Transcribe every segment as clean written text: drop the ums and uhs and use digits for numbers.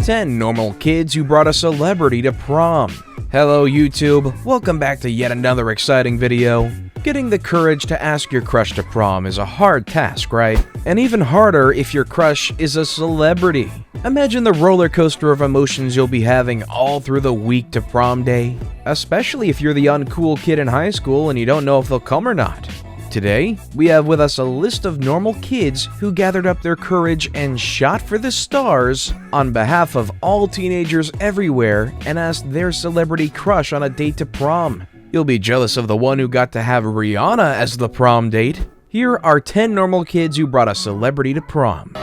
10 normal kids who brought a celebrity to prom. Hello YouTube, welcome back to yet another exciting video. Getting the courage to ask your crush to prom is a hard task, right? And even harder if your crush is a celebrity. Imagine the roller coaster of emotions you'll be having all through the week to prom day, especially if you're the uncool kid in high school and you don't know if they'll come or not. Today, we have with us a list of normal kids who gathered up their courage and shot for the stars on behalf of all teenagers everywhere and asked their celebrity crush on a date to prom. You'll be jealous of the one who got to have Rihanna as the prom date. Here are 10 normal kids who brought a celebrity to prom.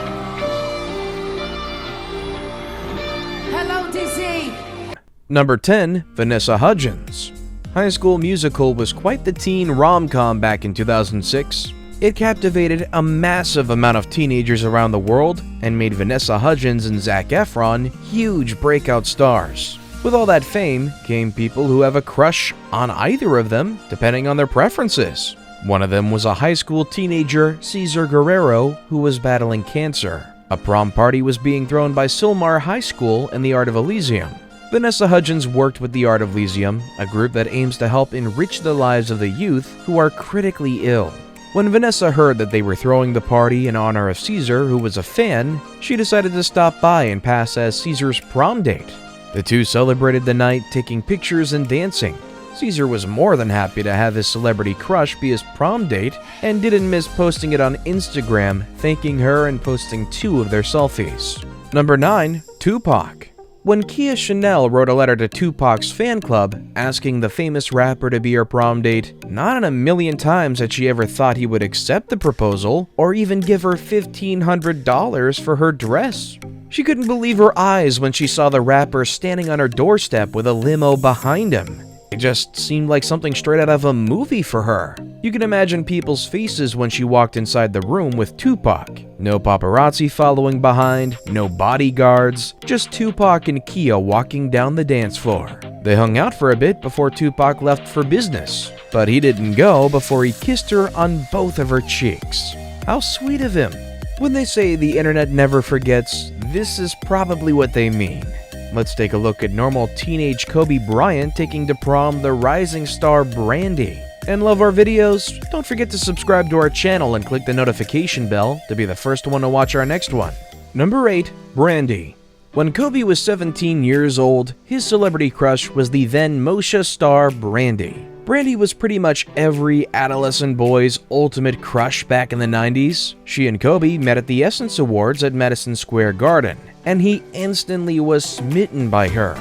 Hello, DC! Number 10, Vanessa Hudgens. High School Musical was quite the teen rom-com back in 2006. It captivated a massive amount of teenagers around the world and made Vanessa Hudgens and Zac Efron huge breakout stars. With all that fame came people who have a crush on either of them, depending on their preferences. One of them was a high school teenager, Cesar Guerrero, who was battling cancer. A prom party was being thrown by Sylmar High School in the Art of Elysium. Vanessa Hudgens worked with the Art of Elysium, a group that aims to help enrich the lives of the youth who are critically ill. When Vanessa heard that they were throwing the party in honor of Caesar, who was a fan, she decided to stop by and pass as Caesar's prom date. The two celebrated the night, taking pictures and dancing. Caesar was more than happy to have his celebrity crush be his prom date and didn't miss posting it on Instagram, thanking her and posting 2 of their selfies. Number 9, Tupac. When KHLOE wrote a letter to Tupac's fan club asking the famous rapper to be her prom date, not in a million times had she ever thought he would accept the proposal or even give her $1,500 for her dress. She couldn't believe her eyes when she saw the rapper standing on her doorstep with a limo behind him. It just seemed like something straight out of a movie for her. You can imagine people's faces when she walked inside the room with Tupac. No paparazzi following behind, no bodyguards, just Tupac and Kia walking down the dance floor. They hung out for a bit before Tupac left for business, but he didn't go before he kissed her on both of her cheeks. How sweet of him. When they say the internet never forgets, this is probably what they mean. Let's take a look at normal teenage Kobe Bryant taking to prom the rising star Brandy. And love our videos? Don't forget to subscribe to our channel and click the notification bell to be the first one to watch our next one. Number 8, Brandy. When Kobe was 17 years old, his celebrity crush was the then Moshe star Brandy. Brandy was pretty much every adolescent boy's ultimate crush back in the 90s. She and Kobe met at the Essence Awards at Madison Square Garden, and he instantly was smitten by her.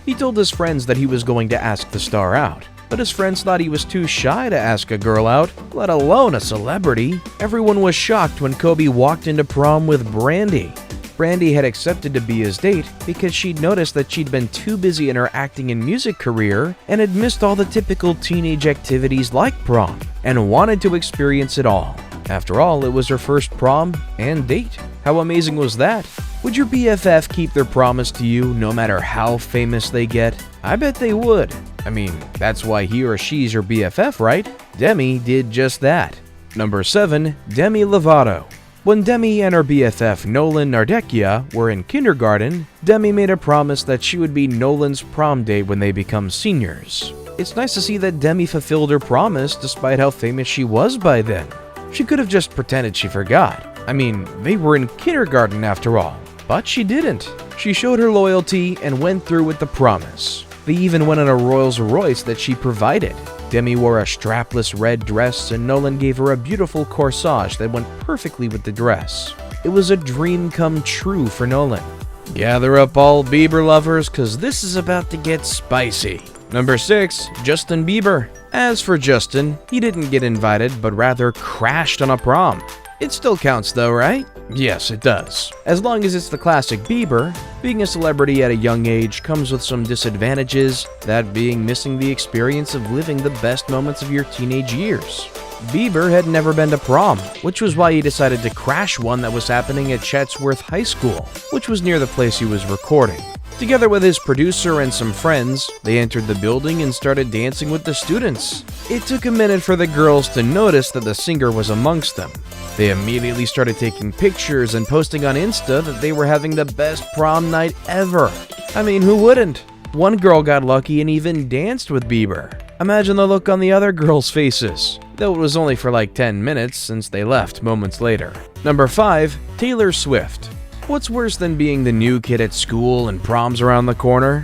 He told his friends that he was going to ask the star out, but his friends thought he was too shy to ask a girl out, let alone a celebrity. Everyone was shocked when Kobe walked into prom with Brandy. Brandy had accepted to be his date because she'd noticed that she'd been too busy in her acting and music career and had missed all the typical teenage activities like prom and wanted to experience it all. After all, it was her first prom and date. How amazing was that? Would your BFF keep their promise to you no matter how famous they get? I bet they would. I mean, that's why he or she's your BFF, right? Demi did just that. Number 7, Demi Lovato. When Demi and her BFF Nolan Nardecchia were in kindergarten, Demi made a promise that she would be Nolan's prom date when they become seniors. It's nice to see that Demi fulfilled her promise despite how famous she was by then. She could have just pretended she forgot. I mean, they were in kindergarten after all. But she didn't. She showed her loyalty and went through with the promise. They even went on a Rolls Royce that she provided. Demi wore a strapless red dress and Nolan gave her a beautiful corsage that went perfectly with the dress. It was a dream come true for Nolan. Gather up all Bieber lovers, cause this is about to get spicy. Number 6, Justin Bieber. As for Justin, he didn't get invited but rather crashed on a prom. It still counts though, right? Yes, it does. As long as it's the classic Bieber, being a celebrity at a young age comes with some disadvantages, that being missing the experience of living the best moments of your teenage years. Bieber had never been to prom, which was why he decided to crash one that was happening at Chatsworth High School, which was near the place he was recording. Together with his producer and some friends, they entered the building and started dancing with the students. It took a minute for the girls to notice that the singer was amongst them. They immediately started taking pictures and posting on Insta that they were having the best prom night ever. I mean, who wouldn't? One girl got lucky and even danced with Bieber. Imagine the look on the other girls' faces, though it was only for like 10 minutes since they left moments later. Number 5. Taylor Swift. What's worse than being the new kid at school and prom's around the corner?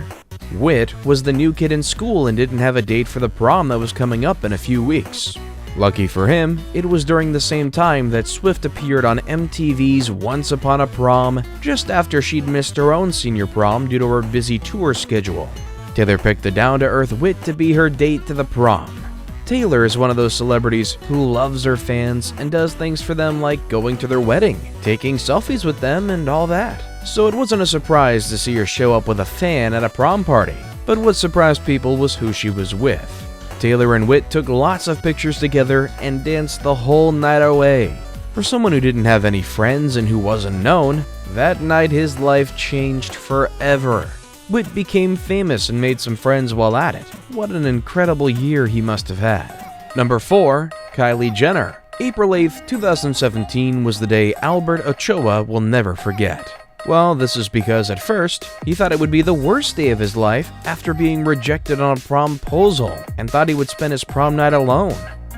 Whit was the new kid in school and didn't have a date for the prom that was coming up in a few weeks. Lucky for him, it was during the same time that Swift appeared on MTV's Once Upon a Prom, just after she'd missed her own senior prom due to her busy tour schedule. Taylor picked the down-to-earth Whit to be her date to the prom. Taylor is one of those celebrities who loves her fans and does things for them like going to their wedding, taking selfies with them, and all that. So it wasn't a surprise to see her show up with a fan at a prom party. But what surprised people was who she was with. Taylor and Whit took lots of pictures together and danced the whole night away. For someone who didn't have any friends and who wasn't known, that night his life changed forever. Whit became famous and made some friends while at it. What an incredible year he must have had. Number 4. Kylie Jenner. April 8th, 2017 was the day Albert Ochoa will never forget. Well, this is because at first, he thought it would be the worst day of his life after being rejected on a promposal and thought he would spend his prom night alone.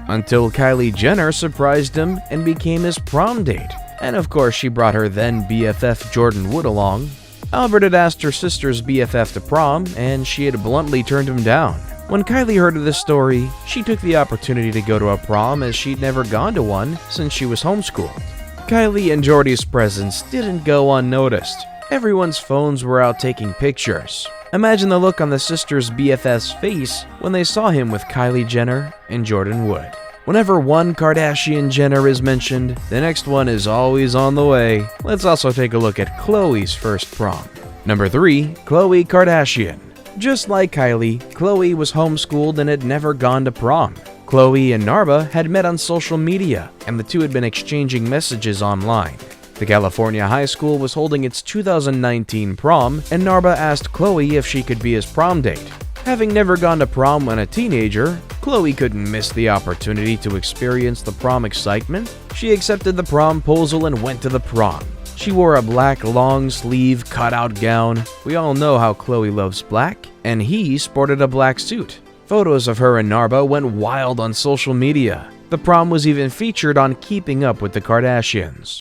Until Kylie Jenner surprised him and became his prom date. And of course, she brought her then BFF Jordan Wood along. Albert had asked her sister's BFF to prom, and she had bluntly turned him down. When Kylie heard of this story, she took the opportunity to go to a prom as she'd never gone to one since she was homeschooled. Kylie and Jordy's presence didn't go unnoticed. Everyone's phones were out taking pictures. Imagine the look on the sisters' BFF's face when they saw him with Kylie Jenner and Jordan Wood. Whenever one Kardashian Jenner is mentioned, the next one is always on the way. Let's also take a look at Khloe's first prom. Number 3. Khloe Kardashian. Just like Kylie, Khloe was homeschooled and had never gone to prom. Khloe and Narba had met on social media, and the two had been exchanging messages online. The California high school was holding its 2019 prom, and Narba asked Khloe if she could be his prom date. Having never gone to prom when a teenager, Khloe couldn't miss the opportunity to experience the prom excitement. She accepted the promposal and went to the prom. She wore a black long-sleeve cutout gown. We all know how Khloe loves black, and he sported a black suit. Photos of her and Narba went wild on social media. The prom was even featured on Keeping Up with the Kardashians.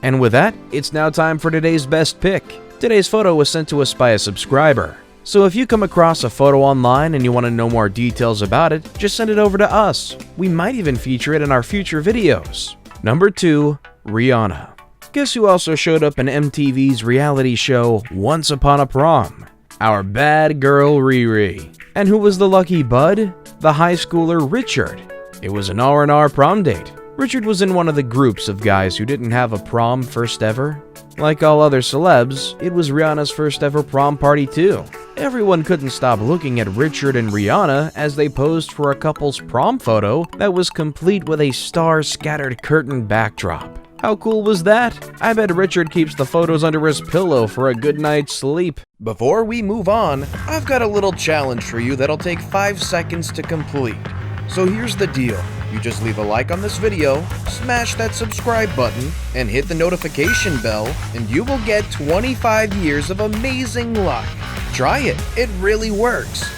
And with that, it's now time for today's best pick. Today's photo was sent to us by a subscriber. So if you come across a photo online and you want to know more details about it, just send it over to us. We might even feature it in our future videos. Number 2. Rihanna. Guess who also showed up in MTV's reality show Once Upon a Prom? Our bad girl Riri. And who was the lucky bud? The high schooler Richard. It was an R&R prom date. Richard was in one of the groups of guys who didn't have a prom first ever. Like all other celebs, it was Rihanna's first ever prom party too. Everyone couldn't stop looking at Richard and Rihanna as they posed for a couple's prom photo that was complete with a star-scattered curtain backdrop. How cool was that? I bet Richard keeps the photos under his pillow for a good night's sleep. Before we move on, I've got a little challenge for you that'll take 5 seconds to complete. So here's the deal. You just leave a like on this video, smash that subscribe button, and hit the notification bell, and you will get 25 years of amazing luck. Try it, it really works.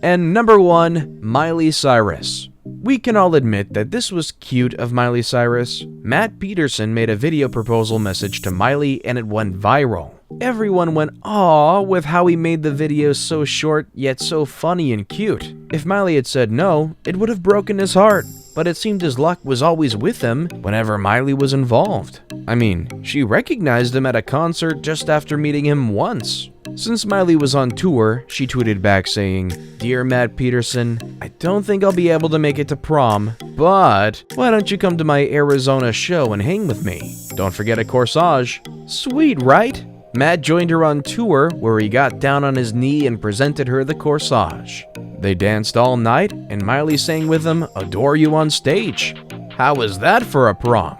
And number 1, Miley Cyrus. We can all admit that this was cute of Miley Cyrus. Matt Peterson made a video proposal message to Miley and it went viral. Everyone went "aww" with how he made the video so short yet so funny and cute. If Miley had said no, it would have broken his heart. But it seemed his luck was always with him whenever Miley was involved. I mean, she recognized him at a concert just after meeting him once. Since Miley was on tour, she tweeted back saying, "Dear Matt Peterson, I don't think I'll be able to make it to prom, but why don't you come to my Arizona show and hang with me? Don't forget a corsage." Sweet, right? Matt joined her on tour, where he got down on his knee and presented her the corsage. They danced all night, and Miley sang with him "Adore You" on stage. How was that for a prom?